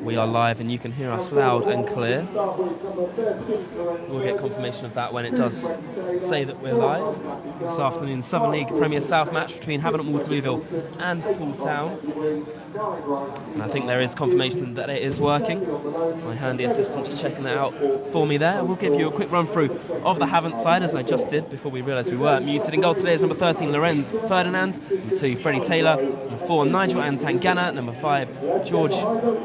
We are live and you can hear us loud and clear. We'll get confirmation of that when it does say that we're live. This afternoon's Southern League Premier South match between Havant and Waterlooville and Poole Town. And I think there is confirmation that it is working. My handy assistant just checking that out for me there. We'll give you a quick run through of the Havant side, as I just did before we realised we were muted. In goal today is number 13 Lorenz Ferdinand, number 2 Freddie Taylor, number 4 Nigel Antangana, number 5 George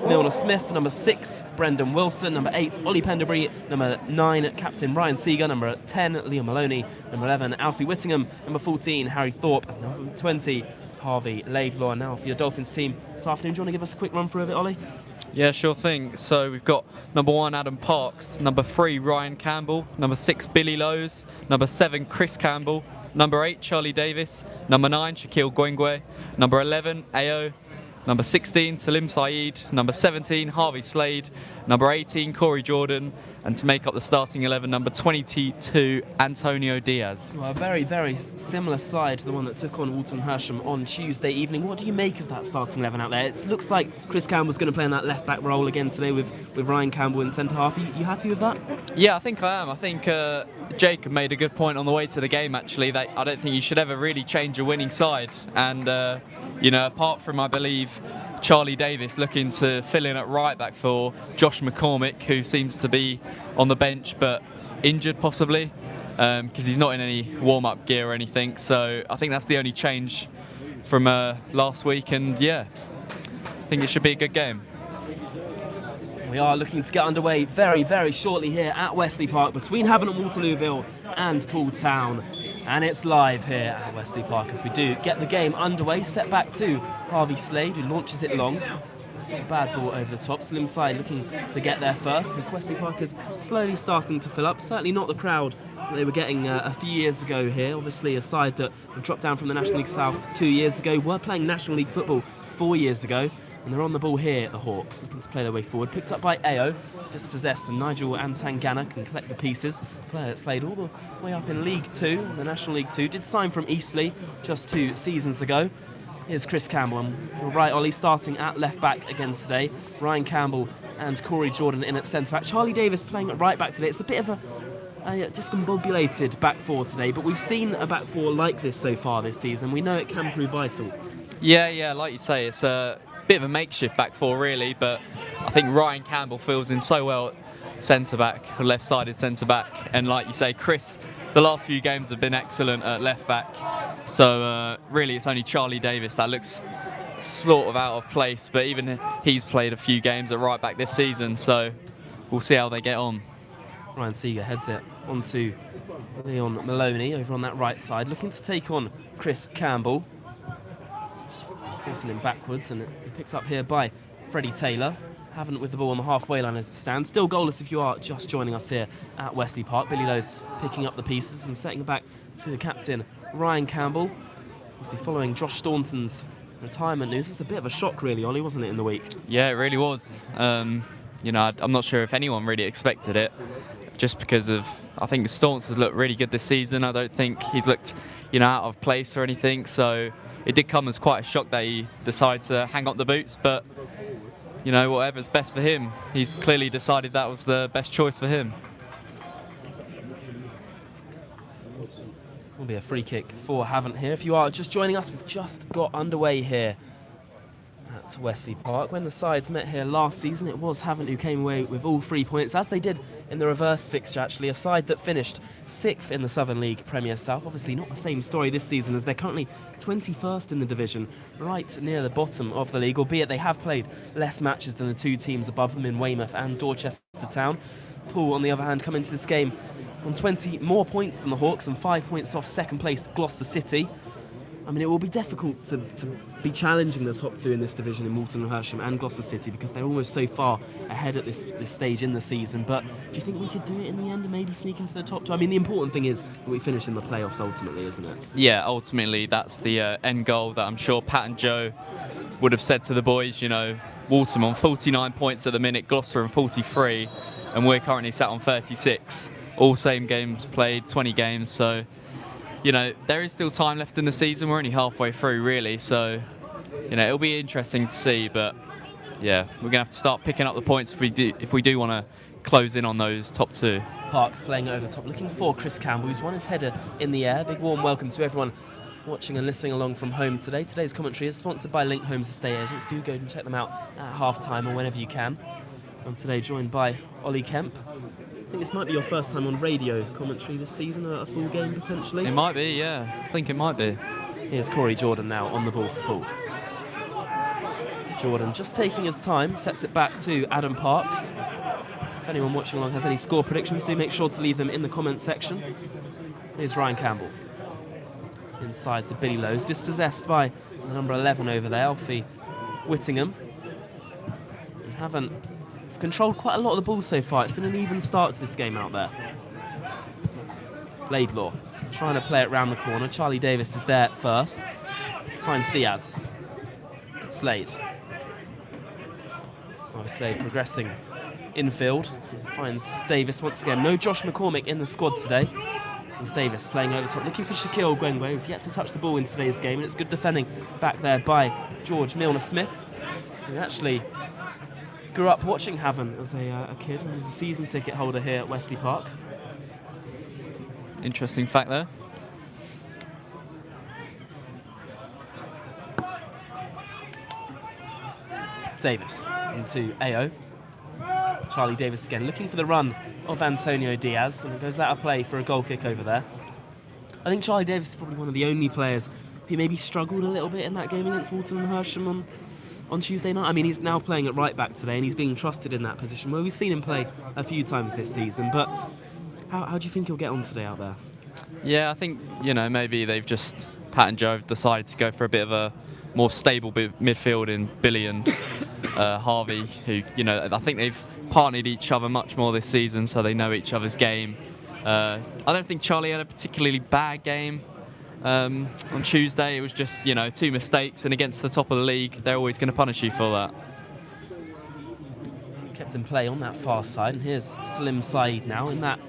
Milner Smith, number 6 Brendan Wilson, number 8 Ollie Penderbury, number 9 Captain Ryan Seeger, number 10 Liam Maloney, number 11 Alfie Whittingham, number 14 Harry Thorpe, and number 20 Harvey Laidlaw. Now for your Dolphins team this afternoon, do you want to give us a quick run through of it, Ollie? Yeah, sure thing. So we've got number 1 Adam Parks, number 3 Ryan Campbell, number 6 Billy Lowe's, number 7 Chris Campbell, number 8 Charlie Davis, number 9 Shaquille Gwengwe, number 11 Ao, number 16 Salim Saeed, number 17 Harvey Slade, number 18 Corey Jordan, and to make up the starting 11, number 22 Antonio Diaz. Well, a very, very similar side to the one that took on Walton Hersham on Tuesday evening. What do you make of that starting 11 out there? It looks like Chris Campbell's going to play in that left-back role again today with Ryan Campbell in centre-half. Are you happy with that? Yeah, I think I am. I think Jacob made a good point on the way to the game, actually, that I don't think you should ever really change a winning side. And, apart from, I believe, Charlie Davis looking to fill in at right back for Josh McCormick, who seems to be on the bench but injured possibly, because he's not in any warm-up gear or anything. So I think that's the only change from last week, and yeah, I think it should be a good game. We are looking to get underway very, very shortly here at Wesley Park between Havant and Waterlooville and Poole Town. And it's live here at Wesley Park as we do get the game underway. Set back to Harvey Slade, who launches it long. It's a bad ball over the top. Slim side looking to get there first as Wesley Park is slowly starting to fill up. Certainly not the crowd that they were getting a few years ago here. Obviously a side that dropped down from the National League South 2 years ago, were playing National League football 4 years ago. And they're on the ball here, the Hawks, looking to play their way forward. Picked up by Ao, dispossessed, and Nigel Antangana can collect the pieces. Player that's played all the way up in League 2, in the National League 2. Did sign from Eastleigh just 2 seasons ago. Here's Chris Campbell. And right, Ollie starting at left-back again today. Ryan Campbell and Corey Jordan in at centre-back. Charlie Davis playing at right-back today. It's a bit of a discombobulated back four today, but we've seen a back four like this so far this season. We know it can prove vital. Yeah, like you say, it's a bit of a makeshift back four really, but I think Ryan Campbell fills in so well at centre-back, left-sided centre-back, and like you say, Chris, the last few games have been excellent at left-back, so really it's only Charlie Davis that looks sort of out of place, but even he's played a few games at right-back this season, so we'll see how they get on. Ryan Seeger heads it onto Leon Maloney over on that right side, looking to take on Chris Campbell. Forcing him backwards, and picked up here by Freddie Taylor. Havant with the ball on the halfway line as it stands. Still goalless if you are just joining us here at Wesley Park. Billy Lowe's picking up the pieces and setting it back to the captain, Ryan Campbell. Obviously following Josh Staunton's retirement news. It's a bit of a shock really, Ollie, wasn't it, in the week? Yeah, it really was. I'm not sure if anyone really expected it, just because of, I think Staunton has looked really good this season. I don't think he's looked, out of place or anything, so it did come as quite a shock that he decided to hang up the boots, but whatever's best for him, he's clearly decided that was the best choice for him. Will be a free kick for Havant here. If you are just joining us, we've just got underway here at Wesley Park. When the sides met here last season, it was Havant who came away with all 3 points, as they did in the reverse fixture actually, a side that finished 6th in the Southern League Premier South. Obviously not the same story this season, as they're currently 21st in the division, right near the bottom of the league, albeit they have played less matches than the 2 teams above them in Weymouth and Dorchester Town. Poole, on the other hand, come into this game on 20 more points than the Hawks and 5 points off second place Gloucester City. I mean, it will be difficult to be challenging the top 2 in this division in Walton Hersham and Gloucester City, because they're almost so far ahead at this stage in the season. But do you think we could do it in the end and maybe sneak into the top 2? I mean, the important thing is that we finish in the playoffs ultimately, isn't it? Yeah, ultimately that's the end goal that I'm sure Pat and Joe would have said to the boys. Walton on 49 points at the minute, Gloucester on 43, and we're currently sat on 36. All same games played, 20 games, so there is still time left in the season. We're only halfway through, really, so it'll be interesting to see. But yeah, we're going to have to start picking up the points if we do want to close in on those top two. Parks playing over top, looking for Chris Campbell, who's won his header in the air. Big warm welcome to everyone watching and listening along from home today. Today's commentary is sponsored by Link Homes Estate Agents. Do go and check them out at half-time or whenever you can. I'm today joined by Ollie Kemp. I think this might be your first time on radio commentary this season, a full game potentially. It might be, yeah. I think it might be. Here's Corey Jordan now on the ball for Poole. Jordan just taking his time, sets it back to Adam Parks. If anyone watching along has any score predictions, do make sure to leave them in the comment section. Here's Ryan Campbell. Inside to Billy Lowe's, dispossessed by the number 11 over there, Alfie Whittingham. Haven't controlled quite a lot of the ball so far. It's been an even start to this game out there. Laidlaw trying to play it round the corner. Charlie Davis is there first. Finds Diaz. Slade. Slade progressing infield. Finds Davis once again. No Josh McCormick in the squad today. It's Davis playing over top, looking for Shaquille Gwengwe, who's yet to touch the ball in today's game, and it's good defending back there by George Milner-Smith, who actually grew up watching Havant as a kid and was a season ticket holder here at Wesley Park. Interesting fact there. Davis into AO. Charlie Davis again, looking for the run of Antonio Diaz, and it goes out of play for a goal kick over there. I think Charlie Davis is probably one of the only players who maybe struggled a little bit in that game against Walton and Hersham on Tuesday night. I mean, he's now playing at right back today, and he's being trusted in that position, where we've seen him play a few times this season. But how do you think he'll get on today out there? Yeah, I think, maybe they've just, Pat and Joe have decided to go for a bit of a more stable midfield in Billy and Harvey, who, I think they've partnered each other much more this season, so they know each other's game. I don't think Charlie had a particularly bad game on Tuesday. It was just, 2 mistakes, and against the top of the league, they're always going to punish you for that. Kept in play on that far side, and here's Salim Saeed now in that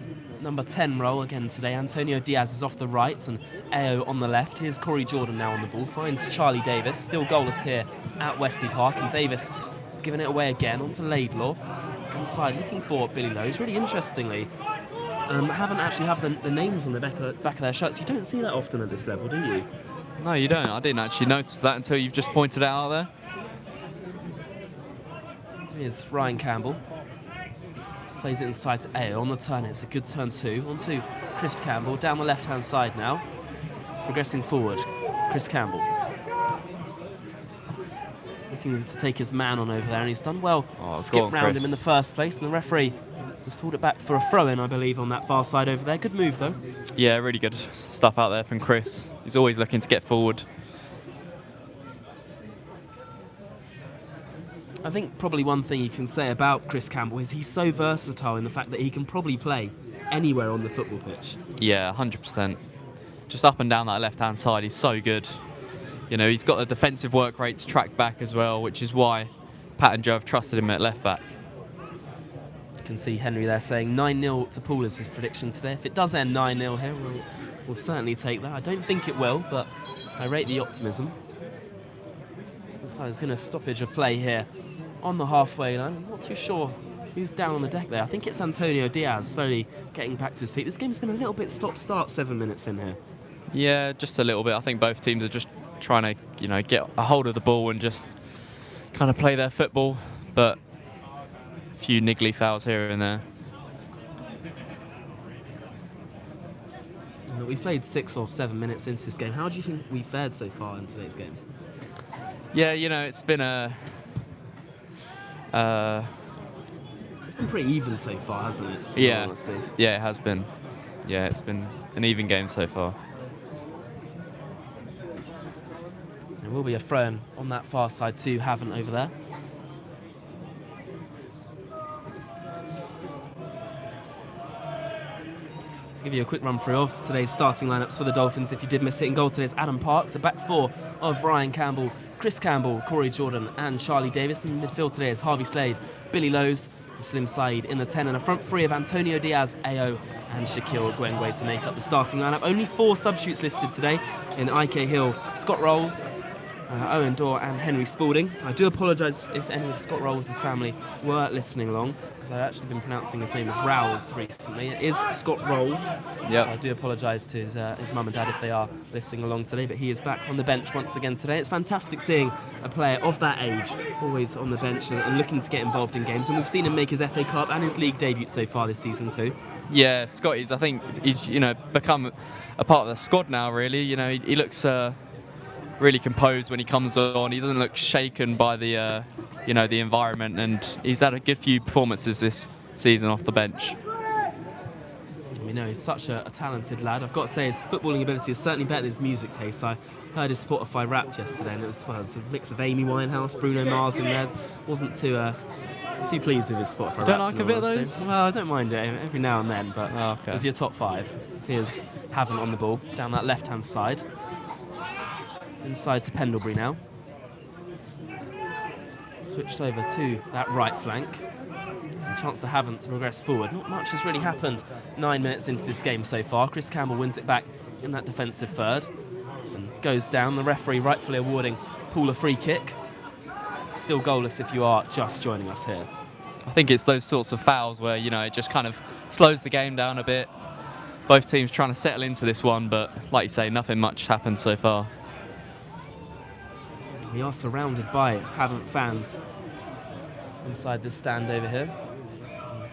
number 10 role again today. Antonio Diaz is off the right and AO on the left. Here's Corey Jordan now on the ball, finds Charlie Davis, still goalless here at Wesley Park, and Davis is giving it away again onto Laidlaw. Inside, looking for Billy Lowe's. Really interestingly, haven't actually have the names on the back of their shirts. You don't see that often at this level, do you? No, you don't. I didn't actually notice that until you've just pointed it out there. Here's Ryan Campbell. Plays it inside to AO on the turn. It's a good turn too. Onto Chris Campbell down the left-hand side now. Progressing forward. Chris Campbell. Looking to take his man on over there, and he's done well to skip round him in the first place, and the referee just pulled it back for a throw-in, I believe, on that far side over there. Good move, though. Yeah, really good stuff out there from Chris. He's always looking to get forward. I think probably one thing you can say about Chris Campbell is he's so versatile in the fact that he can probably play anywhere on the football pitch. Yeah, 100%. Just up and down that left-hand side, he's so good. He's got a defensive work rate to track back as well, which is why Pat and Joe have trusted him at left-back. You can see Henry there saying 9-0 to Poole is his prediction today. If it does end 9-0 here, we'll certainly take that. I don't think it will, but I rate the optimism. Looks like there's going to stoppage of play here on the halfway line. I'm not too sure who's down on the deck there. I think it's Antonio Diaz slowly getting back to his feet. This game's been a little bit stop-start 7 minutes in here. Yeah, just a little bit. I think both teams are just trying to, get a hold of the ball and just kind of play their football, but a few niggly fouls here and there. We've played 6 or 7 minutes into this game. How do you think we fared so far in today's game? Yeah, it's been it's been pretty even so far, hasn't it? Yeah, yeah, it has been. Yeah, it's been an even game so far. There will be a throw-in on that far side too, Havant over there. To give you a quick run through of today's starting lineups for the Dolphins, if you did miss it. In goal today is Adam Parks, a back four of Ryan Campbell, Chris Campbell, Corey Jordan and Charlie Davis. In midfield today is Harvey Slade, Billy Lowe's, Slim Saeed in the 10, and a front three of Antonio Diaz, AO and Shaquille Gwengwe to make up the starting lineup. Only 4 substitutes listed today in IK Hill, Scott Rolls, Owen Dorr and Henry Spalding. I do apologise if any of Scott Rolls' family were listening along, because I've actually been pronouncing his name as Rowles recently. It is Scott Rolls, Yep. so I do apologise to his mum and dad if they are listening along today, but he is back on the bench once again today. It's fantastic seeing a player of that age always on the bench and looking to get involved in games, and we've seen him make his FA Cup and his league debut so far this season too. Yeah, Scotty's, I think he's become a part of the squad now, really. He looks really composed when he comes on. He doesn't look shaken by the the environment, and he's had a good few performances this season off the bench. We know he's such a talented lad. I've got to say his footballing ability is certainly better than his music taste. I heard his Spotify Wrapped yesterday, and it was a mix of Amy Winehouse, Bruno Mars in there. Wasn't too pleased with his Spotify Wrapped. Don't like a bit of those? Well, I don't mind it every now and then, but okay. It's your top 5. Here's Havant on the ball, down that left-hand side. Inside to Pendlebury now. Switched over to that right flank. And chance for Havant to progress forward. Not much has really happened 9 minutes into this game so far. Chris Campbell wins it back in that defensive third and goes down. The referee rightfully awarding Paul a free kick. Still goalless if you are just joining us here. I think it's those sorts of fouls where, it just kind of slows the game down a bit. Both teams trying to settle into this one, but like you say, nothing much happened so far. We are surrounded by Havant fans inside this stand over here.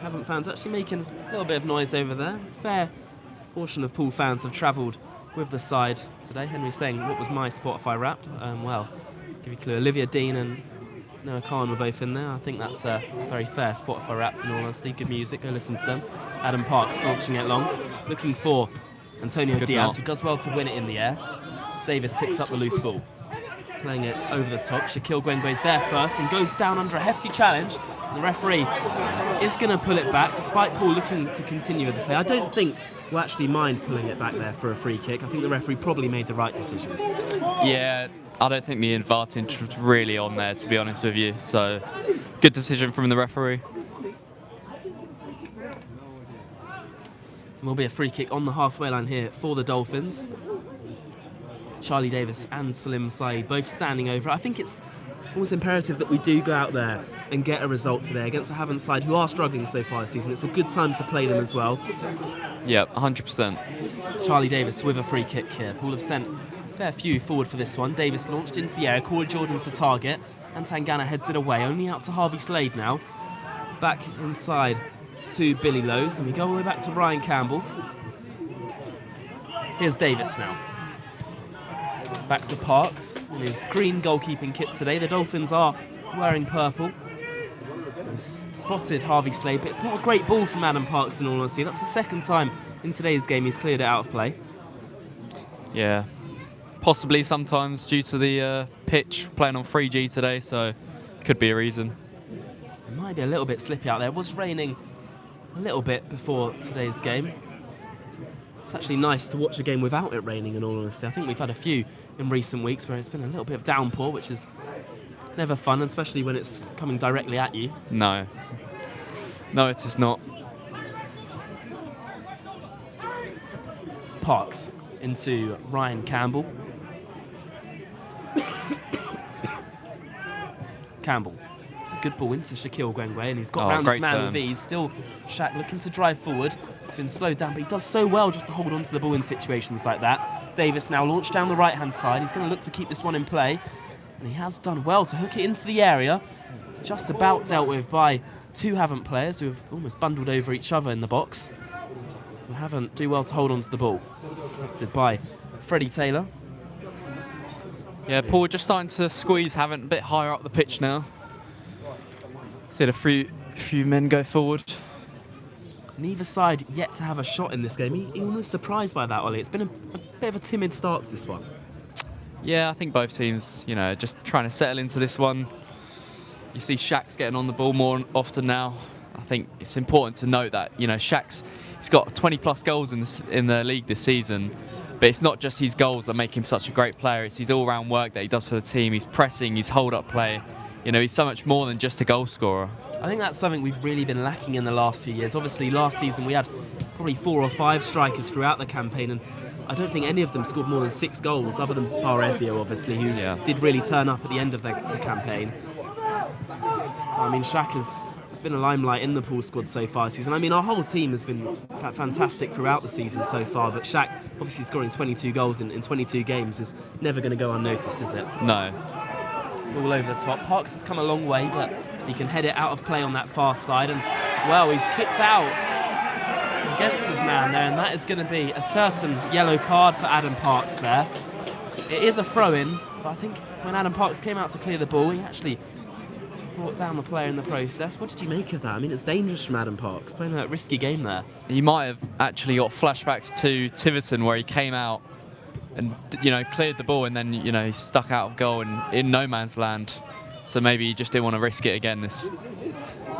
Havant fans actually making a little bit of noise over there. Fair portion of Poole fans have travelled with the side today. Henry saying, what was my Spotify Wrapped? Well, give you a clue. Olivia Dean and Noah Khan were both in there. I think that's a very fair Spotify Wrapped in all honesty. Good music, go listen to them. Adam Parks launching it long, looking for Antonio Diaz, who does well to win it in the air. Davis picks up the loose ball, playing it over the top. Shaquille Gwengwe's there first and goes down under a hefty challenge. The referee is going to pull it back, despite Paul looking to continue with the play. I don't think we'll actually mind pulling it back there for a free kick. I think the referee probably made the right decision. Yeah, I don't think the advantage was really on there, to be honest with you. So, good decision from the referee. Will be a free kick on the halfway line here for the Dolphins. Charlie Davis and Salim Saeed both standing over. I think it's almost imperative that we do go out there and get a result today against a Havant side who are struggling so far this season. It's a good time to play them as well. Yeah, 100%. Charlie Davis with a free kick here. Paul have sent a fair few forward for this one. Davis launched into the air. Corey Jordan's the target, and Tangana heads it away. Only out to Harvey Slade now. Back inside to Billy Lowe's, and we go all the way back to Ryan Campbell. Here's Davis now. Back to Parks in his green goalkeeping kit today. The Dolphins are wearing purple. He's spotted Harvey Slade, but it's not a great ball from Adam Parks in all honesty. That's the second time in today's game he's cleared it out of play. Yeah, possibly sometimes due to the pitch playing on 3G today, so could be a reason. It might be a little bit slippy out there. It was raining a little bit before today's game. It's actually nice to watch a game without it raining in all honesty. I think we've had a few in recent weeks where it's been a little bit of downpour, which is never fun, especially when it's coming directly at you. No, it is not. Parks into Ryan Campbell. Campbell. It's a good ball into Shaquille Gwengwe, and he's got round his man with ease. Still Shaq looking to drive forward. It's been slowed down, but he does so well just to hold on to the ball in situations like that. Davis now launched down the right-hand side. He's going to look to keep this one in play, and he has done well to hook it into the area. It's just about dealt with by two Havant players who have almost bundled over each other in the box. Who Havant do well to hold on to the ball. Collected by Freddie Taylor. Yeah, Paul just starting to squeeze Havant a bit higher up the pitch now. See a few men go forward. Neither side yet to have a shot in this game. You're almost surprised by that, Ollie. It's been a bit of a timid start to this one. Yeah, I think both teams, just trying to settle into this one. You see Shaq's getting on the ball more often now. I think it's important to note that, he's got 20-plus goals in the league this season. But it's not just his goals that make him such a great player. It's his all-round work that he does for the team. His pressing, his hold-up play. He's so much more than just a goal scorer. I think that's something we've really been lacking in the last few years. Obviously, last season we had probably 4 or 5 strikers throughout the campaign, and I don't think any of them scored more than 6 goals, other than Barezio, obviously, who did really turn up at the end of the campaign. I mean, Shaq has been a limelight in the pool squad so far this season. I mean, our whole team has been fantastic throughout the season so far, but Shaq, obviously scoring 22 goals in 22 games, is never going to go unnoticed, is it? No. All over the top. Parks has come a long way, but he can head it out of play on that far side, and, well, he's kicked out against his man there, and that is going to be a certain yellow card for Adam Parks there. It is a throw-in, but I think when Adam Parks came out to clear the ball, he actually brought down the player in the process. What did you make of that? I mean, it's dangerous from Adam Parks, playing a risky game there. He might have actually got flashbacks to Tiverton, where he came out and, you know, cleared the ball, and then, you know, he stuck out of goal and in no man's land. So maybe he just didn't want to risk it again. This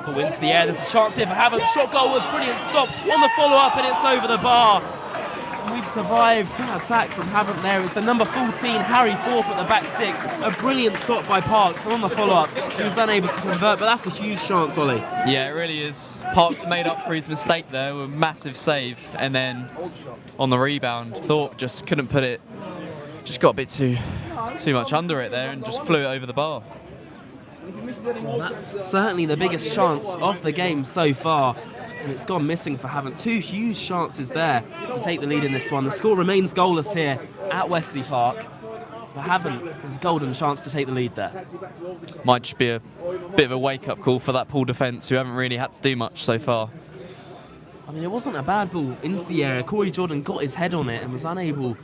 ball into the air. There's a chance here for Havant. Shot goal was brilliant. Stop on the follow-up, and it's over the bar. And we've survived that attack from Havant there. It's the number 14, Harry Thorpe, at the back stick. A brilliant stop by Parks. And on the follow-up, he was unable to convert, but that's a huge chance, Ollie. Yeah, it really is. Parks made up for his mistake there with a massive save, and then on the rebound, Thorpe just couldn't put it, just got a bit too much under it there and just flew it over the bar. Well, that's certainly the biggest chance of the game so far, and it's gone missing for Havant. 2 huge chances there to take the lead in this one. The score remains goalless here at Wesley Park. For Havant, a golden chance to take the lead there. Might just be a bit of a wake-up call for that pool defence, who haven't really had to do much so far. I mean, it wasn't a bad ball into the area. Corey Jordan got his head on it and was unable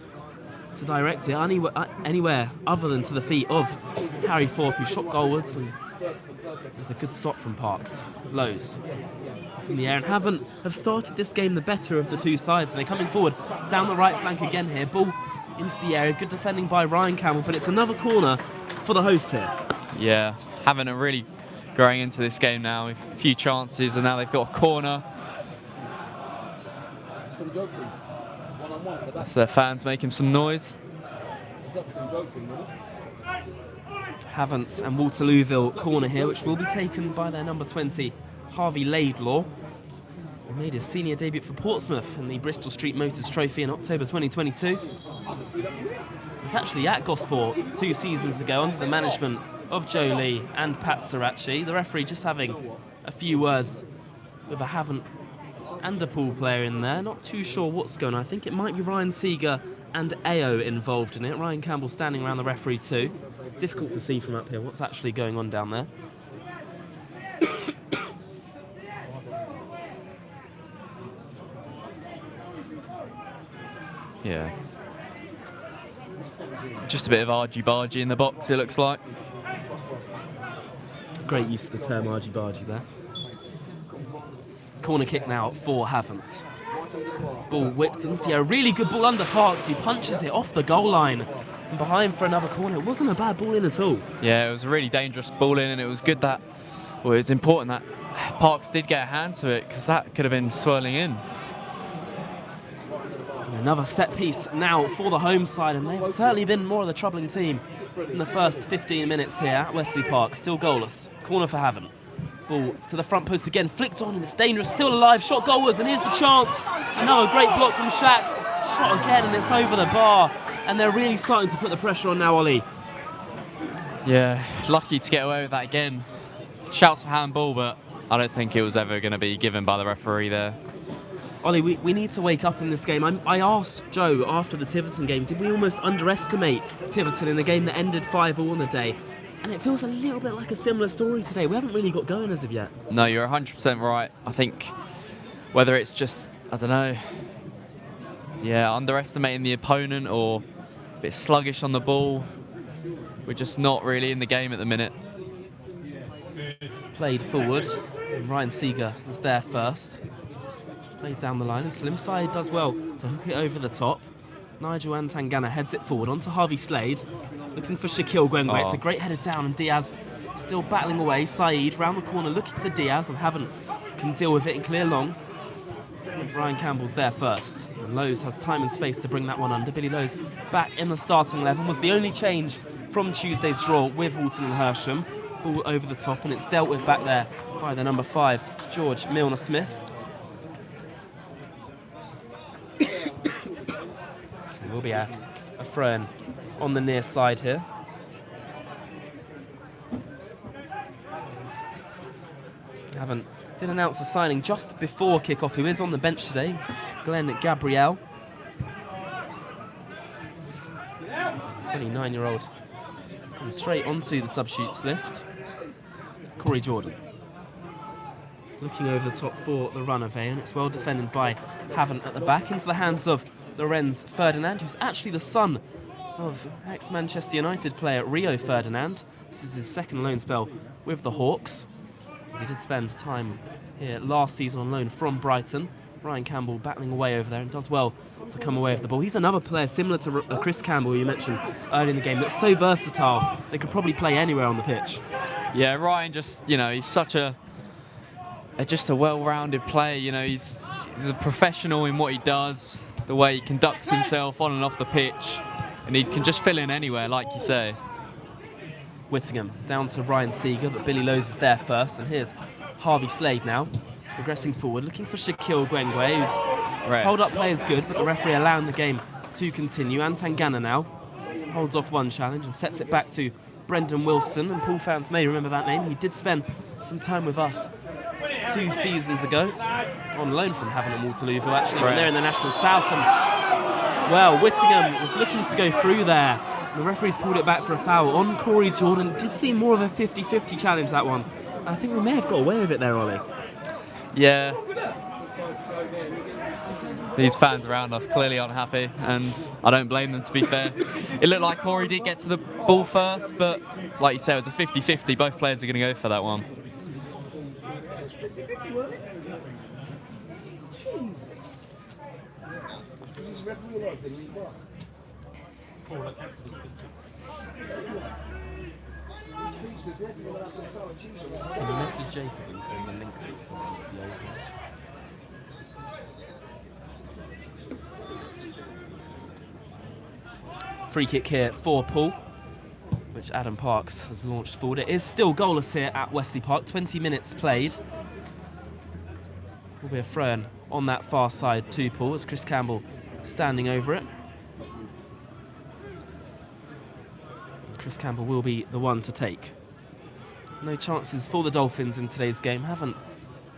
to direct it anywhere other than to the feet of Harry Thorpe, who shot goalwards, and it was a good stop from Parks. Lowe's up in the air, and Havant have started this game the better of the two sides, and they're coming forward down the right flank again here. Ball into the area, good defending by Ryan Campbell, but it's another corner for the hosts here. Yeah, Havant are really growing into this game now, with a few chances, and now they've got a corner. That's their fans making some noise. Havant and Waterlooville corner here, which will be taken by their number 20, Harvey Laidlaw, who made his senior debut for Portsmouth in the Bristol Street Motors Trophy in October 2022. He was actually at Gosport 2 seasons ago under the management of Joe Lee and Pat Sirachi. The referee just having a few words with a Havant and a pool player in there. Not too sure what's going on. I think it might be Ryan Seeger and Ao involved in it. Ryan Campbell standing around the referee too. Difficult to see from up here what's actually going on down there. Yeah. Just a bit of argy-bargy in the box, it looks like. Great use of the term argy-bargy there. Corner kick now for Havant. Ball whipped into the air. Really good ball under Parks, who punches it off the goal line and behind for another corner. It wasn't a bad ball in at all. Yeah, it was a really dangerous ball in, and it was good that, well, it was important that Parks did get a hand to it, because that could have been swirling in. And another set piece now for the home side, and they've certainly been more of the troubling team in the first 15 minutes here at Wesley Park. Still goalless. Corner for Havant. Ball to the front post again, flicked on, and it's dangerous, still alive, shot goalwards, and here's the chance. Another great block from Shaq, shot again, and it's over the bar, and they're really starting to put the pressure on now, Ollie. Yeah, lucky to get away with that again. Shouts for handball, but I don't think it was ever going to be given by the referee there. Ollie, we need to wake up in this game. I asked Joe after the Tiverton game, did we almost underestimate Tiverton in the game that ended 5-5 on the day? And it feels a little bit like a similar story today. We haven't really got going as of yet. No, you're 100% right. I think whether it's just, I don't know, yeah, underestimating the opponent or a bit sluggish on the ball, we're just not really in the game at the minute. Played forward, and Ryan Seeger was there first. Played down the line, and Slim Side does well to hook it over the top. Nigel Antangana heads it forward onto Harvey Slade, looking for Shaquille Gwengwe. It's a great header down, and Diaz still battling away. Saeed round the corner looking for Diaz, and Havant can deal with it and clear long. And Ryan Campbell's there first, and Lowe's has time and space to bring that one under. Billy Lowe's back in the starting 11, was the only change from Tuesday's draw with Horton and Hersham. Ball over the top, and it's dealt with back there by the number 5, George Milner-Smith. will be a throw-in on the near side here. Did announce a signing just before kickoff, who is on the bench today, Glenn Gabriel. 29-year-old. He's gone straight onto the substitutes list. Corey Jordan. Looking over the top for the run away, and it's well defended by Havant at the back, into the hands of Lorenz Ferdinand, who's actually the son of ex-Manchester United player Rio Ferdinand. This is his second loan spell with the Hawks, as he did spend time here last season on loan from Brighton. Ryan Campbell battling away over there and does well to come away with the ball. He's another player similar to Chris Campbell, who you mentioned early in the game, that's so versatile. They could probably play anywhere on the pitch. Yeah, Ryan just, he's such just a well-rounded player. He's a professional in what he does, the way he conducts himself on and off the pitch, and he can just fill in anywhere, like you say. Whittingham down to Ryan Seeger, but Billy Lowe's is there first, and here's Harvey Slade now, progressing forward, looking for Shaquille Gwengwe, whose hold-up play is good, but the referee allowing the game to continue. Antangana now holds off one challenge and sets it back to Brendan Wilson, and Paul fans may remember that name. He did spend some time with us 2 seasons ago on loan from Havant and Waterlooville, actually, when they're in the National South. And, well, Whittingham was looking to go through there. The referee's pulled it back for a foul on Corey Jordan. It did seem more of a 50-50 challenge, that one. I think we may have got away with it there, Ollie. Yeah. These fans around us clearly aren't happy, and I don't blame them, to be fair. It looked like Corey did get to the ball first, but like you said, it was a 50-50. Both players are going to go for that one. Can you message Jacob and send the link to the over? Free kick here for Poole, which Adam Parks has launched forward. It is still goalless here at Wesley Park, 20 minutes played. Will be a throw-in on that far side to Poole, as Chris Campbell standing over it. Chris Campbell will be the one to take. No chances for the Dolphins in today's game. Haven't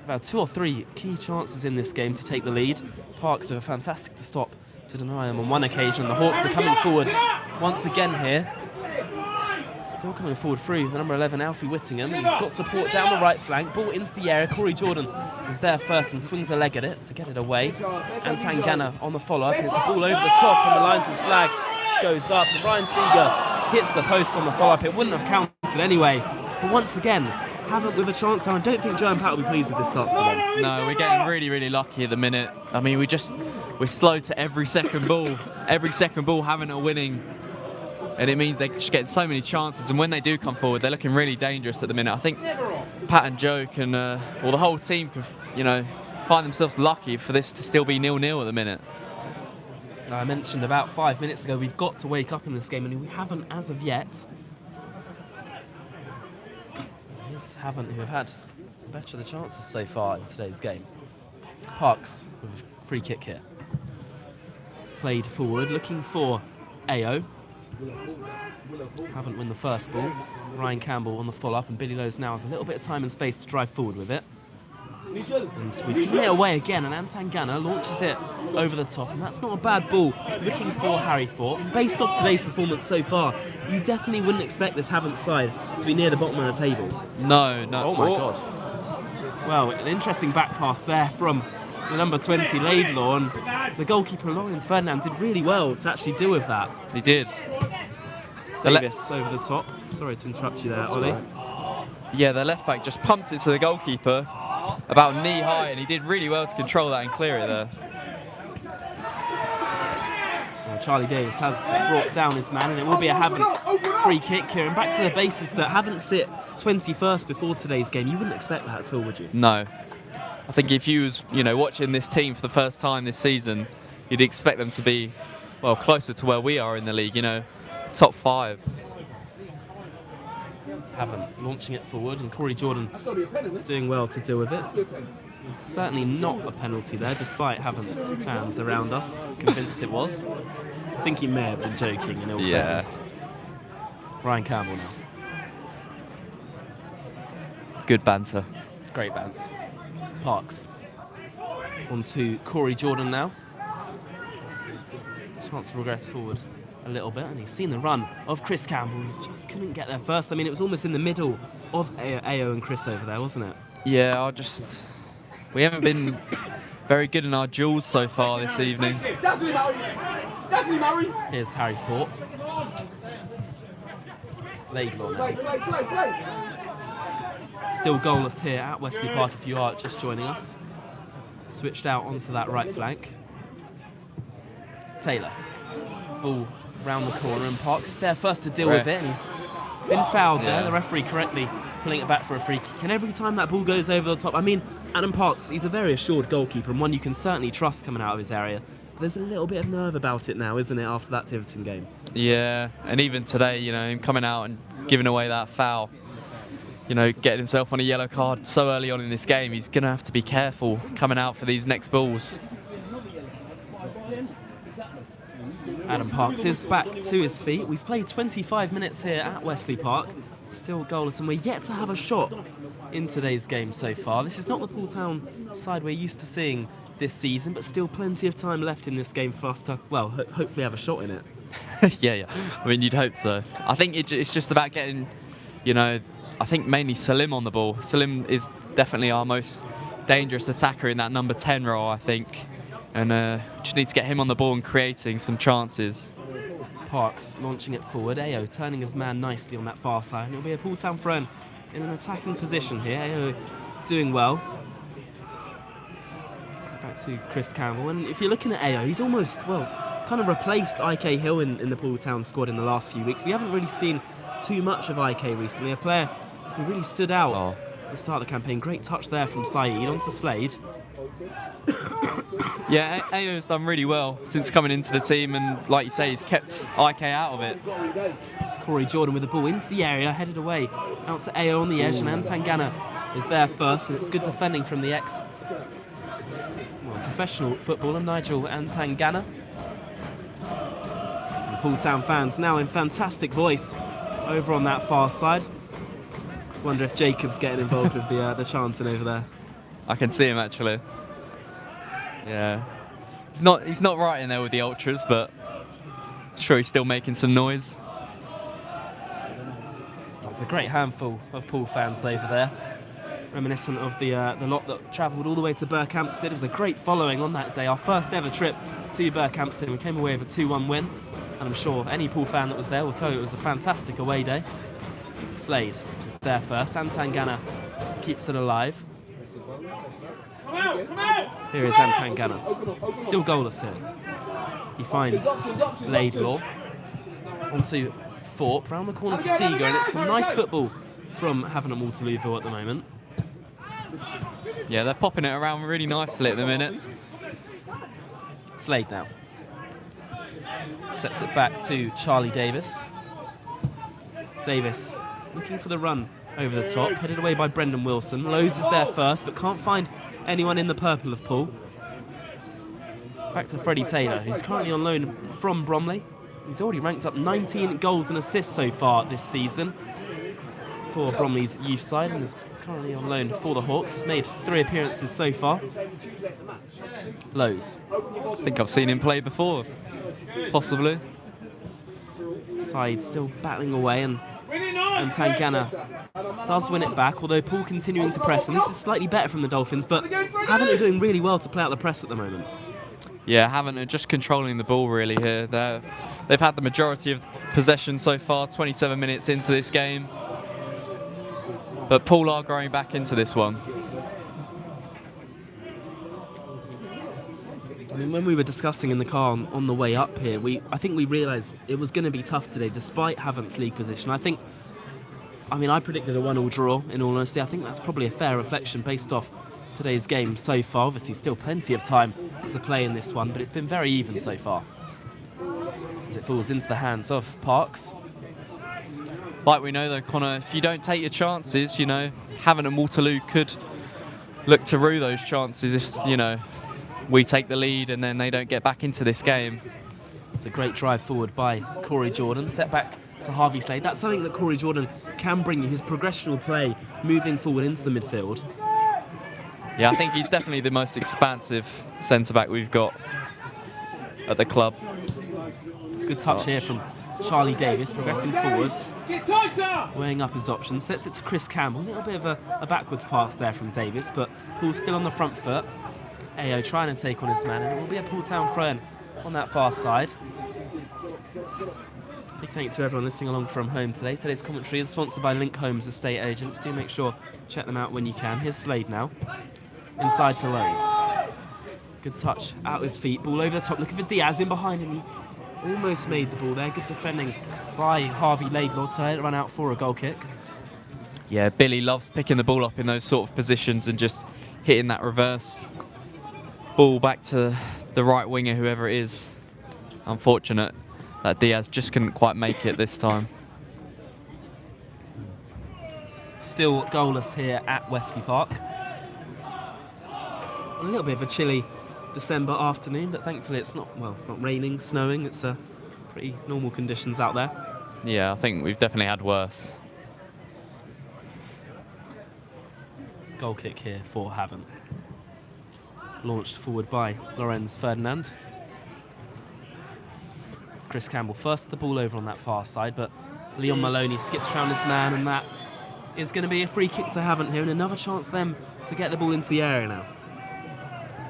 about 2 or 3 key chances in this game to take the lead. Parks with a fantastic to stop to deny them on one occasion. The Hawks are coming forward once again here. Still coming forward through the number 11, Alfie Whittingham. He's got support down the right flank. Ball into the area. Corey Jordan is there first and swings a leg at it to get it away. Antangana on the follow-up, and it's a ball over the top, and the linesman's flag goes up. And Ryan Seeger hits the post on the follow-up. It wouldn't have counted anyway. But once again, Havant with a chance now. I don't think Joe and Pat will be pleased with this start to the game. No, we're getting really, really lucky at the minute. I mean, we're slow to every second ball. Every second ball, Havant are winning. And it means they just get so many chances. And when they do come forward, they're looking really dangerous at the minute. I think Pat and Joe can, the whole team can, find themselves lucky for this to still be 0-0 at the minute. I mentioned about 5 minutes ago, we've got to wake up in this game, and we haven't as of yet. Haven't, who have had better the chances so far in today's game. Parks with a free kick here. Played forward, looking for AO. Haven't win the first ball. Ryan Campbell on the follow-up, and Billy Lowe's now has a little bit of time and space to drive forward with it. And we've given it away again, and Antangana launches it over the top, and that's not a bad ball. Looking for Harry Fort. Based off today's performance so far, you definitely wouldn't expect this Havant side to be near the bottom of the table. No. Oh my God. Well, an interesting back pass there from the number 20 Laidlaw, and the goalkeeper Lorenz Ferdinand did really well to actually deal with that. He did. Davis over the top. Sorry to interrupt you there, Ollie. Yeah, the left back just pumped it to the goalkeeper about knee high, and he did really well to control that and clear it there. Well, Charlie Davis has brought down his man, and it will be a Havant free kick here. And back to the basis that Havant sit 21st before today's game. You wouldn't expect that at all, would you? No. I think if you was, watching this team for the first time this season, you'd expect them to be, closer to where we are in the league, top 5. Havant launching it forward, and Corey Jordan doing well to deal with it. Certainly not a penalty there, despite Havant's fans around us convinced it was. think he may have been joking in all fairness. Ryan Campbell now. Good banter. Great bounce. Parks. On to Corey Jordan now. Chance to progress forward a little bit, and he's seen the run of Chris Campbell. He just couldn't get there first. I mean, it was almost in the middle of Ao and Chris over there, wasn't it? Yeah, we haven't been very good in our duels so far this evening. Here's Harry Fort. Laidlaw now. Still goalless here at Wesley Park if you are just joining us. Switched out onto that right flank. Taylor. Ball round the corner, and Parks is there first to deal with it, and he's been fouled there. The referee correctly pulling it back for a free kick. And every time that ball goes over the top, I mean, Adam Parks, he's a very assured goalkeeper and one you can certainly trust coming out of his area. But there's a little bit of nerve about it now, isn't it, after that Tiverton game? Yeah, and even today, you know, him coming out and giving away that foul, you know, getting himself on a yellow card so early on in this game, he's going to have to be careful coming out for these next balls. Adam Parks is back to his feet. We've played 25 minutes here at Wesley Park. Still goalless, and we're yet to have a shot in today's game so far. This is not the Poole Town side we're used to seeing this season, but still plenty of time left in this game for us to, well, hopefully have a shot in it. Yeah. I mean, you'd hope so. I think it's just about getting, you know, I think mainly Salim on the ball. Salim is definitely our most dangerous attacker in that number 10 role, I think. And just need to get him on the ball and creating some chances. Parks launching it forward. Ao turning his man nicely on that far side. And it'll be a Poole Town throw in an attacking position here. Ao doing well. So back to Chris Campbell. And if you're looking at Ao, he's almost, well, kind of replaced IK Hill in the Poole Town squad in the last few weeks. We haven't really seen too much of IK recently. A player who really stood out at the start of the campaign. Great touch there from Saeed onto Slade. Yeah, Ayo's done really well since coming into the team, and like you say, he's kept IK out of it. Corey Jordan with the ball into the area, headed away out to Ao on the edge, and Antangana is there first, and it's good defending from the professional footballer Nigel Antangana. And Poole Town fans now in fantastic voice over on that far side. Wonder if Jacob's getting involved with the chanting over there. I can see him actually. Yeah, he's not right in there with the ultras, but I'm sure he's still making some noise. That's a great handful of Poole fans over there, reminiscent of the lot that travelled all the way to Berkhamsted. It was a great following on that day, our first ever trip to Berkhamsted. We came away with a 2-1 win, and I'm sure any Poole fan that was there will tell you it was a fantastic away day. Slade is there first. Antangana keeps it alive. Here is Antangana, still goalless here. He finds Laidlaw onto Thorpe, round the corner to Seeger, and it's some nice football from Havant and Waterlooville at the moment. Yeah, they're popping it around really nicely at the minute. Slade now. Sets it back to Charlie Davis. Davis looking for the run over the top, headed away by Brendan Wilson. Lowe's is there first, but can't find anyone in the purple of Poole. Back to Freddie Taylor, who's currently on loan from Bromley. He's already ranked up 19 goals and assists so far this season for Bromley's youth side, and is currently on loan for the Hawks. He's made 3 appearances so far. Lowe's. I think I've seen him play before, possibly. Side still battling away, and Tangana does win it back, although Poole continuing to press, and this is slightly better from the Dolphins, but Havant are doing really well to play out the press at the moment. Yeah, Havant are just controlling the ball really here. They've had the majority of possession so far, 27 minutes into this game, but Poole are growing back into this one. I mean, when we were discussing in the car on the way up here, I think we realised it was going to be tough today, despite Havant's league position. I predicted a 1-1 draw, in all honesty. I think that's probably a fair reflection based off today's game so far. Obviously, still plenty of time to play in this one, but it's been very even so far, as it falls into the hands of Parks. Like we know though, Connor, if you don't take your chances, you know, Havant and Waterloo could look to rue those chances if, you know, we take the lead and then they don't get back into this game. It's a great drive forward by Corey Jordan, set back to Harvey Slade. That's something that Corey Jordan can bring you, his progressional play, moving forward into the midfield. Yeah, I think he's definitely the most expansive centre-back we've got at the club. Good touch here from Charlie Davis, progressing forward, weighing up his options, sets it to Chris Campbell. A little bit of a backwards pass there from Davis, but Paul's still on the front foot. Ayo trying to take on his man, and it will be a Poole Town throw-in on that far side. Big thank you to everyone listening along from home today. Today's commentary is sponsored by Link Homes Estate Agents. Do make sure check them out when you can. Here's Slade now, inside to Lowe's. Good touch, out his feet, ball over the top, looking for Diaz in behind him. He almost made the ball there. Good defending by Harvey Laidlaw to run out for a goal kick. Yeah, Billy loves picking the ball up in those sort of positions and just hitting that reverse ball back to the right winger, whoever it is. Unfortunate that Diaz just couldn't quite make it this time. Still goalless here at Wesley Park. A little bit of a chilly December afternoon, but thankfully it's not raining, snowing. It's pretty normal conditions out there. Yeah, I think we've definitely had worse. Goal kick here for Havant. Launched forward by Lorenz Ferdinand. Chris Campbell first the ball over on that far side, but Leon Maloney skips around his man, and that is going to be a free kick to Havant here, and another chance then to get the ball into the area now.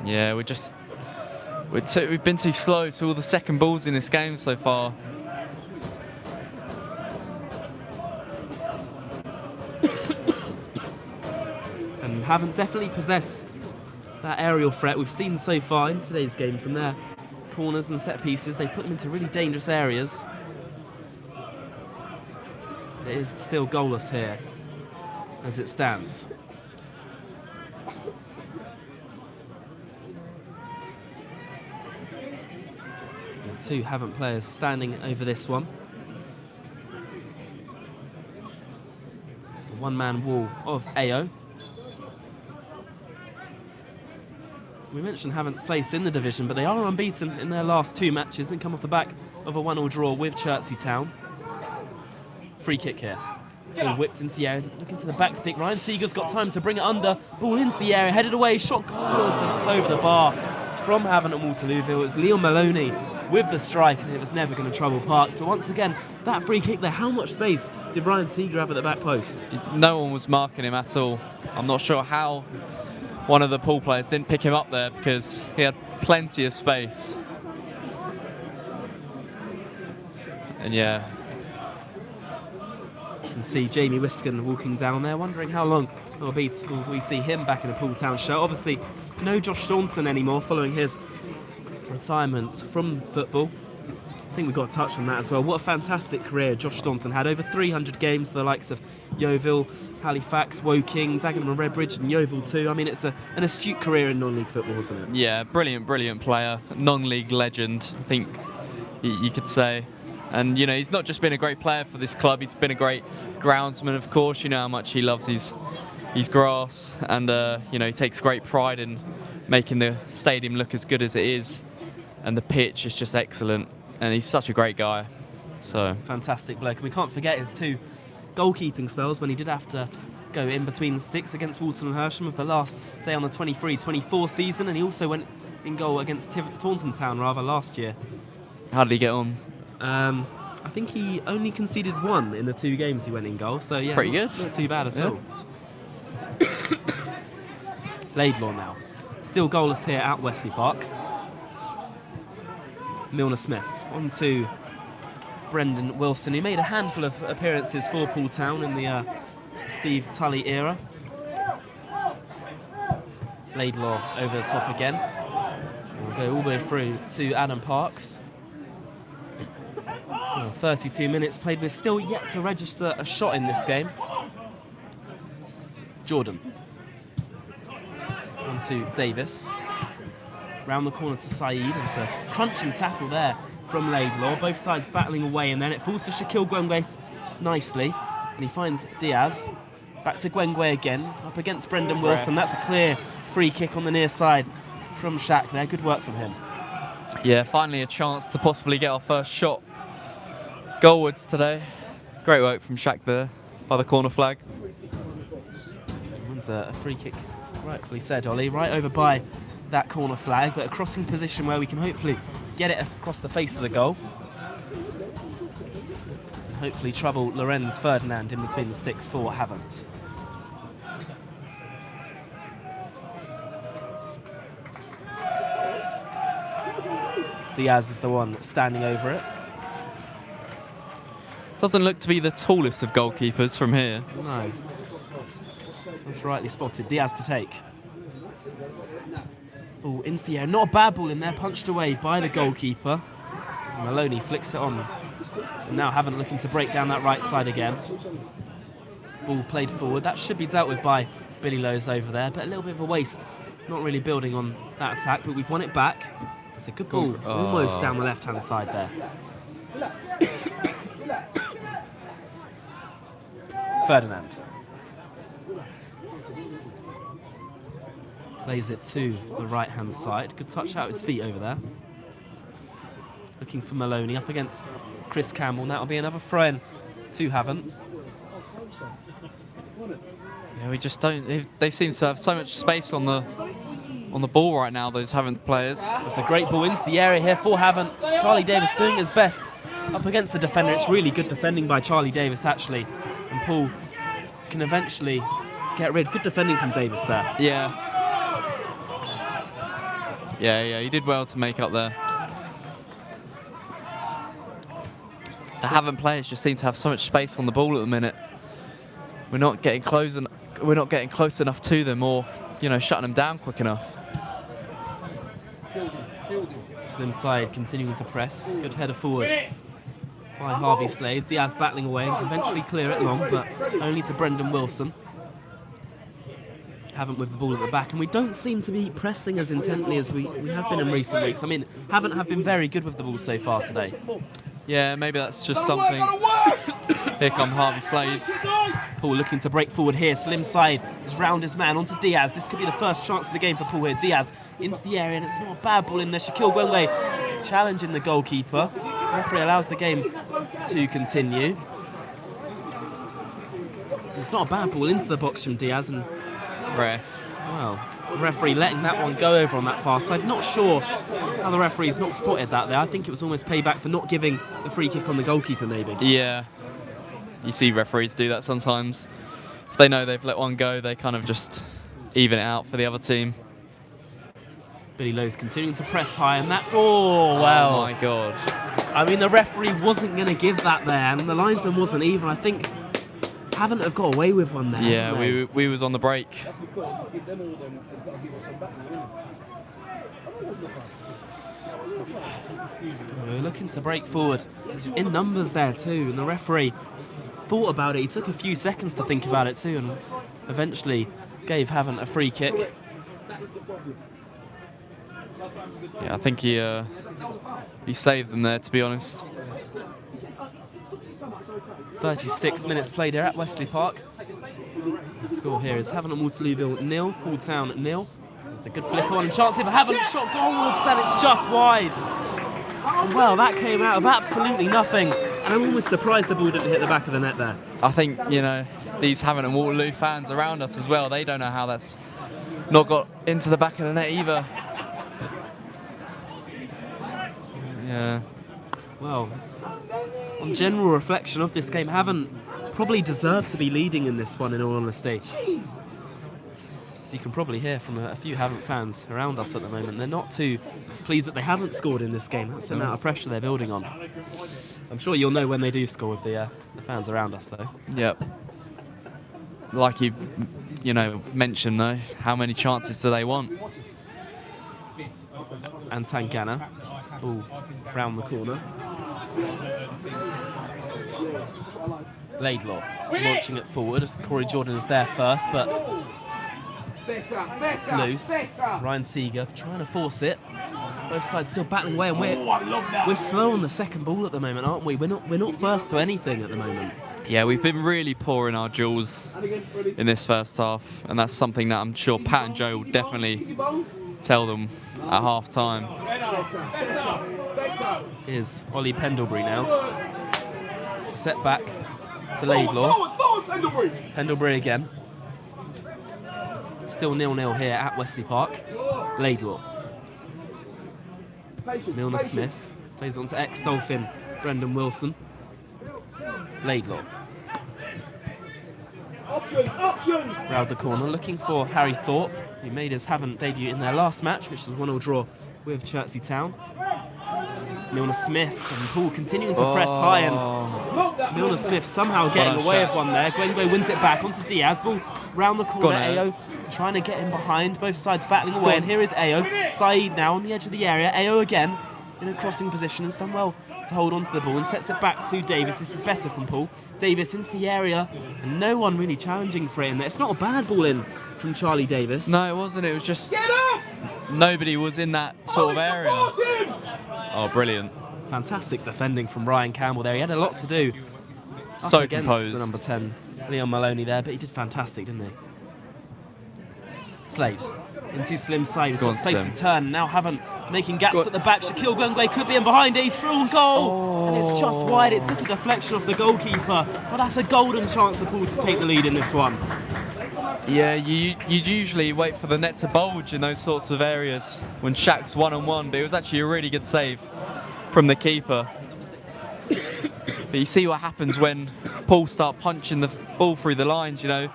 Yeah, we've been too slow to all the second balls in this game so far. And Havant definitely possess that aerial threat we've seen so far in today's game from their corners and set pieces. They've put them into really dangerous areas. It is still goalless here as it stands. And two Havant players standing over this one. The one-man wall of Ayo. We mentioned Havant's place in the division, but they are unbeaten in their last two matches and come off the back of a 1-1 draw with Chertsey Town. Free kick here. Ball whipped into the area, looking to the back stick. Ryan Seeger's got time to bring it under. Ball into the area, headed away, shot goalwards, and it's over the bar from Havant and Waterlooville. It's Leon Maloney with the strike, and it was never going to trouble Parks. But once again, that free kick there, how much space did Ryan Seeger have at the back post? No one was marking him at all. I'm not sure how one of the Poole players didn't pick him up there, because he had plenty of space. And yeah. You can see Jamie Wiskin walking down there, wondering how long it will be till we see him back in a Poole Town shirt. Obviously, no Josh Staunton anymore following his retirement from football. I think we've got to touch on that as well. What a fantastic career Josh Staunton had. Over 300 games for the likes of Yeovil, Halifax, Woking, Dagenham and Redbridge, and Yeovil too. I mean, it's an astute career in non-league football, isn't it? Yeah, brilliant player. Non-league legend, I think you could say. And, you know, he's not just been a great player for this club, he's been a great groundsman, of course. You know how much he loves his grass, and, you know, he takes great pride in making the stadium look as good as it is. And the pitch is just excellent. And he's such a great guy. So fantastic bloke. And we can't forget his two goalkeeping spells when he did have to go in between the sticks against Walton and Hersham of the last day on the 23-24 season, and he also went in goal against Taunton Town last year. How did he get on? I think he only conceded one in the 2 games he went in goal, so yeah, pretty good. Not too bad at all. Laidlaw now. Still goalless here at Wesley Park. Milner Smith on to Brendan Wilson, who made a handful of appearances for Poole Town in the Steve Tully era. Laidlaw over the top again. We'll go all the way through to Adam Parks. 32 minutes played, but still yet to register a shot in this game. Jordan. On to Davis. Round the corner to Saeed, and it's a crunching tackle there from Laidlaw. Both sides battling away, and then it falls to Shaquille Gwengwe nicely, and he finds Diaz. Back to Gwengwe again, up against Brendan Wilson. That's a clear free kick on the near side from Shaq there. Good work from him. Yeah, finally a chance to possibly get our first shot goalwards today. Great work from Shaq there by the corner flag. One's a free kick, rightfully said, Ollie, right over by that corner flag, but a crossing position where we can hopefully get it across the face of the goal. And hopefully trouble Lorenz Ferdinand in between the sticks for Haven't. Diaz is the one standing over it. Doesn't look to be the tallest of goalkeepers from here. No. That's rightly spotted. Diaz to take. Ball into the air. Not a bad ball in there. Punched away by the goalkeeper. Maloney flicks it on. And now Haven't looking to break down that right side again. Ball played forward. That should be dealt with by Billy Lowe's over there, but a little bit of a waste. Not really building on that attack, but we've won it back. It's a good ball. Almost down the left-hand side there. Ferdinand. Plays it to the right-hand side. Good touch out his feet over there. Looking for Maloney up against Chris Campbell. That'll be another throw-in to Haven't. Yeah, we just don't. They seem to have so much space on the ball right now. Those Haven't players. It's a great ball into the area here for Haven't. Charlie Davis doing his best up against the defender. It's really good defending by Charlie Davis actually, and Paul can eventually get rid. Good defending from Davis there. Yeah. Yeah, he did well to make up there. The Haven't players just seem to have so much space on the ball at the minute. We're not getting close enough to them, or shutting them down quick enough. Slim side continuing to press. Good header forward by Harvey Slade. Diaz battling away and can eventually clear it long, but only to Brendan Wilson. Haven't with the ball at the back, and we don't seem to be pressing as intently as we have been in recent weeks. I mean, Haven't have been very good with the ball so far today. Yeah, maybe that's just something. Here come Harvey Slade. Paul looking to break forward here. Slim side is round his man onto Diaz. This could be the first chance of the game for Paul here. Diaz into the area, and it's not a bad ball in there. Shaquille Gwenwe challenging the goalkeeper. Referee allows the game to continue. It's not a bad ball into the box from Diaz, and well, the referee letting that one go over on that far side. Not sure how the referee's not spotted that there. I think it was almost payback for not giving the free kick on the goalkeeper maybe. Yeah. You see referees do that sometimes. If they know they've let one go, they kind of just even it out for the other team. Billy Lowe's continuing to press high, and that's all. Well, oh my God. I mean, the referee wasn't going to give that there, and the linesman wasn't even. I think Haven't have got away with one there. Yeah, we was on the break. We're looking to break forward in numbers there too, and the referee thought about it. He took a few seconds to think about it too, and eventually gave Haven't a free kick. Yeah, I think he saved them there, to be honest. 36 minutes played here at Wesley Park. The score here is Haven't and Waterlooville 0, Poole Town 0. It's a good flick on, and chance here for Haven't, shot goalwards, and it's just wide. And well, that came out of absolutely nothing, and I'm almost surprised the ball didn't hit the back of the net there. I think, these Haven't and Waterloo fans around us as well, they don't know how that's not got into the back of the net either. Yeah. Well, on general reflection of this game, Haven't probably deserved to be leading in this one, in all honesty. So you can probably hear from a few Haven't fans around us at the moment. They're not too pleased that they haven't scored in this game. That's the amount of pressure they're building on. I'm sure you'll know when they do score with the fans around us, though. Yep. Like you mentioned, though, how many chances do they want? And Tangana, ball round the corner. Laidlaw launching it forward. Corey Jordan is there first, but it's loose. Ryan Seeger trying to force it. Both sides still battling away, and we're slow on the second ball at the moment, aren't we? We're not first to anything at the moment. Yeah, we've been really poor in our duels in this first half, and that's something that I'm sure Pat and Joe will definitely tell them at half time. Here's Ollie Pendlebury now. Set back to Laidlaw. Pendlebury again. Still 0-0 here at Wesley Park. Laidlaw. Milner Smith plays on to ex-Dolphin Brendan Wilson. Laidlaw. Round the corner, looking for Harry Thorpe, who made his Havant debut in their last match, which was a 1-0 draw with Chertsey Town. Milner Smith and Paul continuing to press high, and Milner Smith somehow getting away with one there. Gwengwe wins it back onto Diaz. Ball round the corner. Ayo trying to get him behind. Both sides battling away, and here is Ayo. Saeed now on the edge of the area. Ayo again in a crossing position, and has done well to hold on to the ball and sets it back to Davis. This is better from Paul. Davis into the area, and no one really challenging for him. It's not a bad ball in from Charlie Davis. No, it wasn't. It was just nobody was in that sort of area. Oh, brilliant. Fantastic defending from Ryan Campbell there. He had a lot to do so against composed. the number 10, Leon Maloney there, but he did fantastic, didn't he? Slade into Slim's side. He's got space to turn. Now Havant making gaps at the back. Shaquille Gwengwe could be in behind it. He's through on goal. And it's just wide. It took a deflection off the goalkeeper. But that's a golden chance for Paul to take the lead in this one. Yeah, you'd usually wait for the net to bulge in those sorts of areas when Shaq's one-on-one, but it was actually a really good save from the keeper. But you see what happens when Paul start punching the ball through the lines, you know.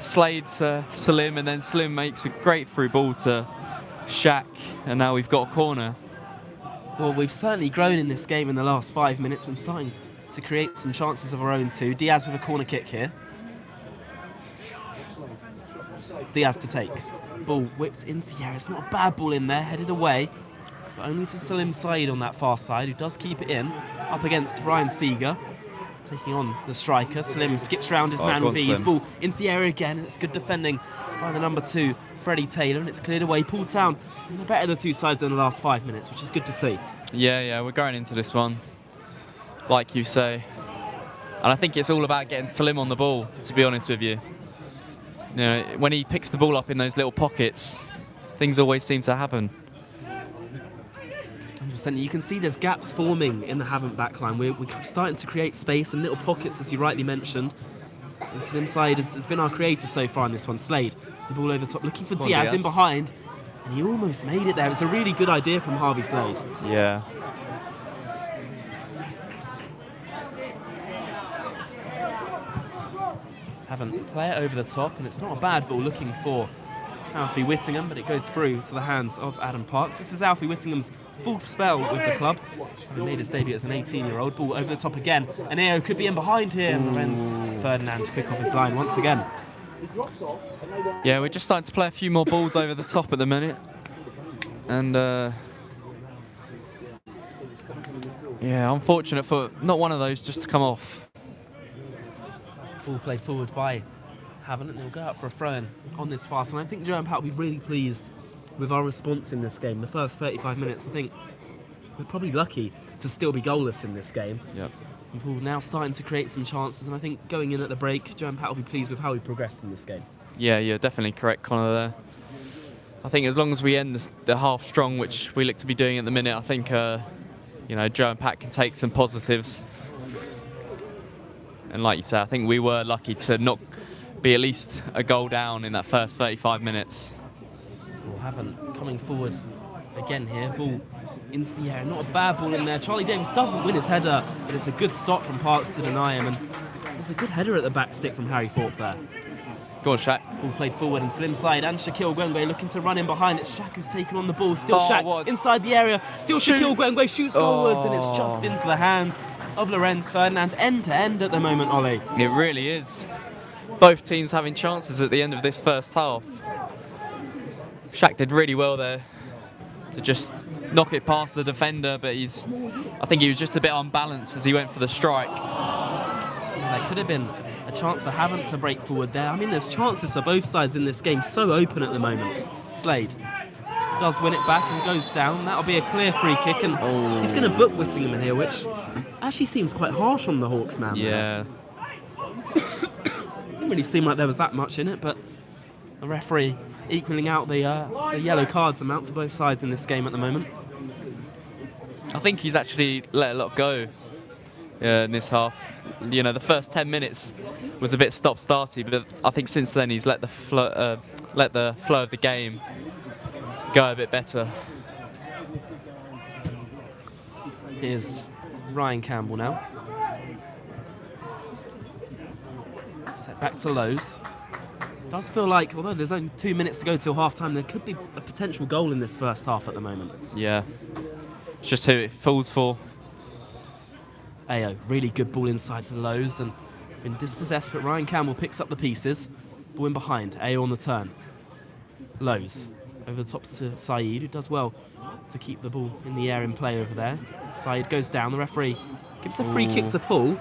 Slade to Salim, and then Salim makes a great through ball to Shaq, and now we've got a corner. Well, we've certainly grown in this game in the last 5 minutes and starting to create some chances of our own too. Diaz with a corner kick here. Diaz to take. Ball whipped into the area. It's not a bad ball in there, headed away, but only to Salim Saeed on that far side, who does keep it in, up against Ryan Seeger. Taking on the striker. Salim skips round his man with ease. Ball into the area again, and it's good defending by the number 2, Freddie Taylor, and it's cleared away. Poole Town, and they're better the two sides in the last 5 minutes, which is good to see. Yeah, we're going into this one, like you say. And I think it's all about getting Salim on the ball, to be honest with you. You know, when he picks the ball up in those little pockets, things always seem to happen. 100%. You can see there's gaps forming in the Havant backline. We're starting to create space and little pockets, as you rightly mentioned. And Slim Saeed has been our creator so far in this one. Slade, the ball over top, looking for Diaz in behind, and he almost made it there. It was a really good idea from Harvey Slade. Yeah. Havant play it over the top, and it's not a bad ball looking for Alfie Whittingham, but it goes through to the hands of Adam Parks. This is Alfie Whittingham's 4th spell with the club. He made his debut as an 18-year-old. Ball over the top again, and Ao could be in behind here, and Lorenz Ferdinand quick off his line once again. Yeah, we're just starting to play a few more balls over the top at the minute. And yeah, unfortunate for not one of those just to come off. Ball played forward by Havant, and they'll go out for a throw-in on this fast. And I think Joe and Pat will be really pleased with our response in this game. The first 35 minutes, I think we're probably lucky to still be goalless in this game. Yep. And Paul now starting to create some chances, and I think going in at the break, Joe and Pat will be pleased with how we progressed in this game. Yeah, you're definitely correct, Connor, there. I think as long as we end the half strong, which we look to be doing at the minute, I think you know, Joe and Pat can take some positives. And like you say, I think we were lucky to not be at least a goal down in that first 35 minutes. Well, Havant coming forward again here. Ball into the air. Not a bad ball in there. Charlie Davis doesn't win his header, but it's a good stop from Parks to deny him. And there's a good header at the back stick from Harry Thorpe there. Go on, Shaq. Ball played forward, and Slim Saeed and Shaquille Gwengwe looking to run in behind. It's Shaq who's taken on the ball. Still Shaq inside the area. Still Shaquille Gwengwe shoots forwards, and it's just into the hands of Lorenz Ferdinand. End to end at the moment, Ollie. It really is. Both teams having chances at the end of this first half. Shaq did really well there to just knock it past the defender, but I think he was just a bit unbalanced as he went for the strike. There could have been a chance for Havant to break forward there. I mean, there's chances for both sides in this game, so open at the moment. Slade does win it back and goes down. That'll be a clear free kick, and he's going to book Whittingham in here, which actually seems quite harsh on the Hawks man. Yeah. Didn't really seem like there was that much in it, but the referee equaling out the yellow cards amount for both sides in this game at the moment. I think he's actually let a lot go in this half. You know, the first 10 minutes was a bit stop-starty, but I think since then he's let the flow of the game go a bit better. Here's Ryan Campbell now. Set back to Lowe's. Does feel like, although there's only 2 minutes to go till half-time, there could be a potential goal in this first half at the moment. Yeah, it's just who it falls for. Ayo, really good ball inside to Lowe's and been dispossessed, but Ryan Campbell picks up the pieces. Ball in behind, Ayo on the turn. Lowe's over the top to Saeed, who does well to keep the ball in the air in play over there. Saeed goes down, the referee gives a free kick to Paul.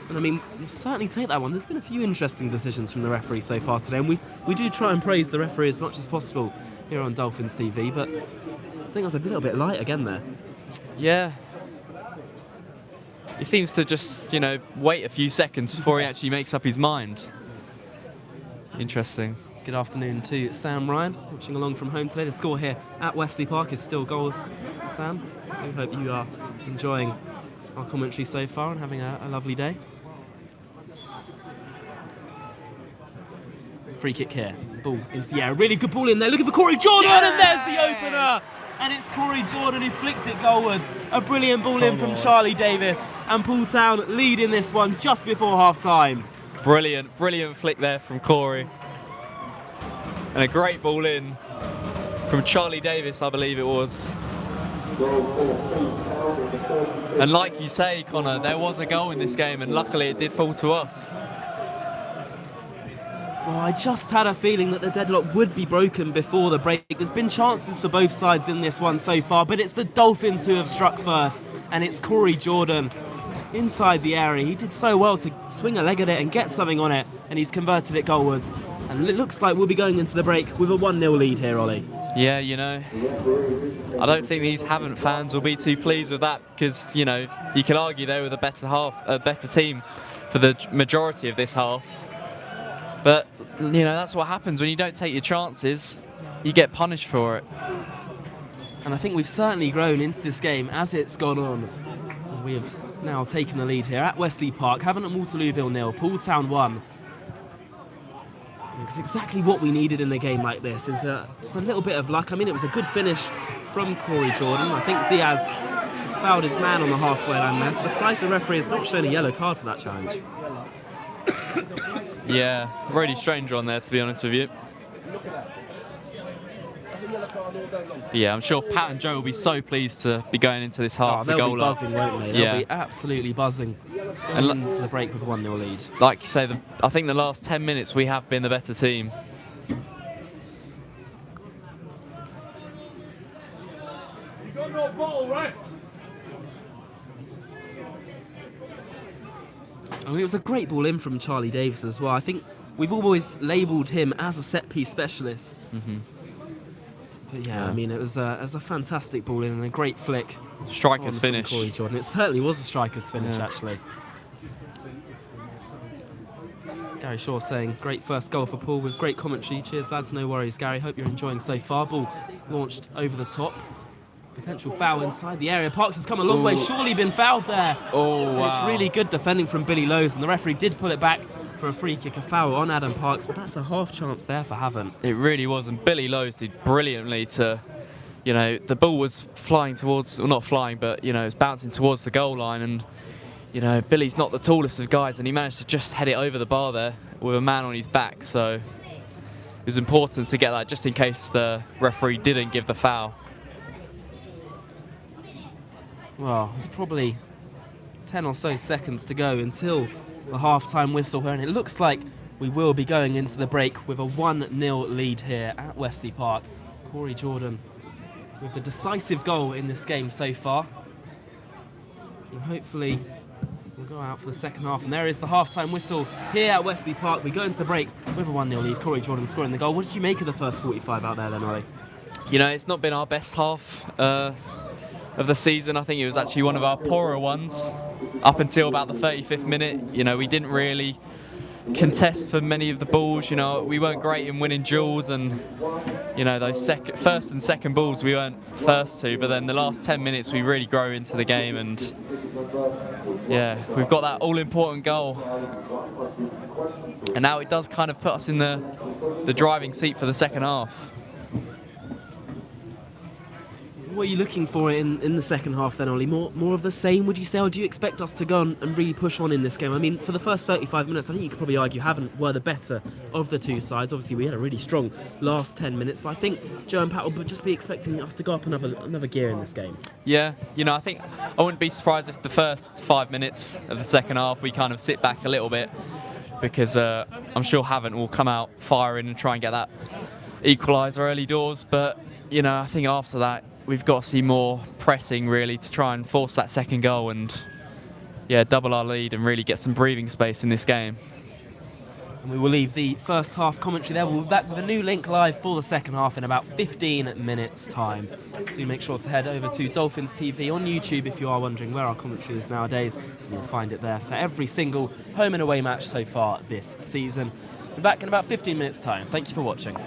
And I mean, we'll certainly take that one. There's been a few interesting decisions from the referee so far today, and we do try and praise the referee as much as possible here on Dolphins TV, but I think I was a little bit light again there. Yeah. He seems to just, you know, wait a few seconds before he actually makes up his mind. Interesting. Good afternoon to Sam Ryan, watching along from home today. The score here at Wesley Park is still goals. Sam, I do hope you are enjoying our commentary so far and having a lovely day. Free kick here. Ball into the air. Really good ball in there. Looking for Corey Jordan, and there's the opener. And it's Corey Jordan who flicked it goalwards. A brilliant ball in from Charlie Davis. And Poole Town lead in this one just before half-time. Brilliant, brilliant flick there from Corey. And a great ball in from Charlie Davis, I believe it was. And like you say, Connor, there was a goal in this game, and luckily it did fall to us. Well, I just had a feeling that the deadlock would be broken before the break. There's been chances for both sides in this one so far, but it's the Dolphins who have struck first, and it's Corey Jordan inside the area. He did so well to swing a leg at it and get something on it, and he's converted it goalwards. And it looks like we'll be going into the break with a 1-0 lead here, Ollie. Yeah, you know, I don't think these Havant fans will be too pleased with that, because, you know, you could argue they were the better team for the majority of this half. But, you know, that's what happens when you don't take your chances. You get punished for it. And I think we've certainly grown into this game as it's gone on. And we have now taken the lead here at Wesley Park. Havant and Waterlooville 0, Poole Town 1. It's exactly what we needed in a game like this, is just a little bit of luck. I mean, it was a good finish from Corey Jordan. I think Diaz has fouled his man on the halfway line there. Surprised the referee has not shown a yellow card for that challenge. Yeah, really strange one there, to be honest with you. But yeah, I'm sure Pat and Joe will be so pleased to be going into this half the goal. They'll be buzzing, won't they? Yeah. They'll be absolutely buzzing going into the break with a 1-0 lead. Like you say, I think the last 10 minutes we have been the better team. You got no ball, right? I mean, it was a great ball in from Charlie Davis as well. I think we've always labelled him as a set-piece specialist. Mm-hmm. But yeah, I mean, it was a fantastic ball in and a great flick. Striker's finish. Corey Jordan. It certainly was a striker's finish, actually. Gary Shaw saying, great first goal for Paul with great commentary. Cheers, lads. No worries, Gary. Hope you're enjoying so far. Ball launched over the top. Potential foul inside the area. Parks has come a long way. Surely been fouled there. Oh, wow. It's really good defending from Billy Lowe's, and the referee did pull it back for a free kick, a foul on Adam Parks, but that's a half chance there for Havant. It really was, and Billy Lowe's did brilliantly to, you know, the ball was flying towards, well, not flying, but, you know, it was bouncing towards the goal line, and, you know, Billy's not the tallest of guys, and he managed to just head it over the bar there with a man on his back, so it was important to get that just in case the referee didn't give the foul. Well, there's probably 10 or so seconds to go until the half-time whistle here, and it looks like we will be going into the break with a 1-0 lead here at Wesley Park. Corey Jordan with the decisive goal in this game so far. And hopefully we'll go out for the second half, and there is the half-time whistle here at Wesley Park. We go into the break with a 1-0 lead. Corey Jordan scoring the goal. What did you make of the first 45 out there then, Ollie? You know, it's not been our best half of the season. I think it was actually one of our poorer ones up until about the 35th minute. You know, we didn't really contest for many of the balls. You know, we weren't great in winning duels, and you know, those first and second balls we weren't first to, but then the last 10 minutes we really grow into the game, and yeah, we've got that all-important goal, and now it does kind of put us in the driving seat for the second half. What are you looking for in the second half then, Ollie? More of the same, would you say, or do you expect us to go and really push on in this game? I mean, for the first 35 minutes, I think you could probably argue were the better of the two sides. Obviously, we had a really strong last 10 minutes, but I think Joe and Pat will just be expecting us to go up another gear in this game. Yeah, you know, I think I wouldn't be surprised if the first 5 minutes of the second half we kind of sit back a little bit, because I'm sure Havant will come out firing and try and get that equaliser early doors. But you know, I think after that, we've got to see more pressing really to try and force that second goal and yeah, double our lead and really get some breathing space in this game. And we will leave the first half commentary there. We'll be back with a new link live for the second half in about 15 minutes time. Do make sure to head over to DolphinsTV on YouTube if you are wondering where our commentary is nowadays. You'll find it there for every single home and away match so far this season. We'll be back in about 15 minutes time. Thank you for watching.